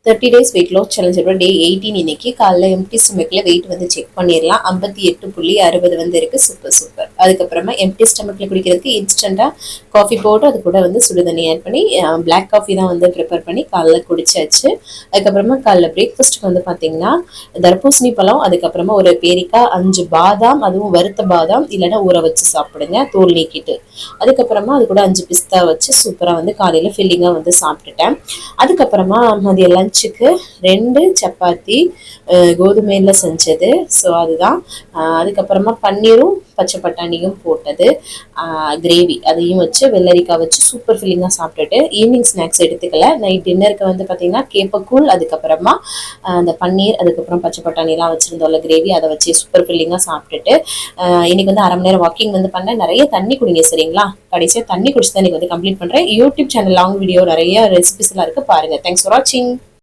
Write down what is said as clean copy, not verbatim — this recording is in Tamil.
30 days வெயிட் லாஸ் சேலஞ்சோட டே 18 இன்னைக்கு காலைல எம்டி ஸ்டமக்ல வெயிட் வந்து செக் பண்ணிடலாம். 58.60 வந்து இருக்கு. Super super. அதுக்கப்புறமா எம்டி ஸ்டமக்ல குடிக்கிறதுக்கு இன்ஸ்டண்டா காஃபி போட்டு அது கூட வந்து சுடுதண்ணி ஆட் பண்ணி பிளாக் காஃபி தான் வந்து ப்ரிப்பேர் பண்ணி காலைல குடிச்சாச்சு. அதுக்கப்புறமா காலைல பிரேக்ஃபாஸ்ட்டுக்கு வந்து பார்த்தீங்கன்னா தர்பூசணி பழம், அதுக்கப்புறமா ஒரு பேரிக்காய், 5 பாதாம், அதுவும் வறுத்த பாதாம் இல்லைன்னா ஊற வச்சு சாப்பிடுங்க தோல் நீக்கிட்டு. அதுக்கப்புறமா அது கூட 5 பிஸ்தா வச்சு சூப்பராக வந்து காலையில் ஃபில்லிங்காக வந்து சாப்பிட்டுட்டேன். அதுக்கப்புறமா மதிய லஞ்சுக்கு 2 சப்பாத்தி கோதுமையில் செஞ்சது. ஸோ அதுதான். அதுக்கப்புறமா பன்னீரும் பச்சை பட்டாணியும் போட்டது, கிரேவி அதையும் வச்சு வெள்ளரிக்காய் வச்சு சூப்பர் ஃபில்லிங்காக சாப்பிட்டுட்டு ஈவினிங் ஸ்நாக்ஸ் எடுத்துக்கல. நைட் டின்னருக்கு வந்து பார்த்தீங்கன்னா கேப்பக்கூழ், அதுக்கப்புறமா அந்த பன்னீர், அதுக்கப்புறம் பச்சை பட்டாணிலாம் வச்சுருந்தோம்ல கிரேவி, அதை வச்சு சூப்பர் ஃபில்லிங்காக சாப்பிட்டுட்டு இன்னைக்கு வந்து 1/2 மணி நேரம் வாக்கிங் வந்து பண்ணேன். நிறைய தண்ணி குடிங்க சரிங்களா. கடைசியாக தண்ணி குடிச்சு தான் இன்னைக்கு வந்து கம்ப்ளீட் பண்ணுறேன். யூடியூப் சேனல் லாங் வீடியோ நிறைய ரெசிபிஸ் எல்லாம் இருக்கு பாருங்க. தேங்க்ஸ் ஃபார் வாட்சிங்.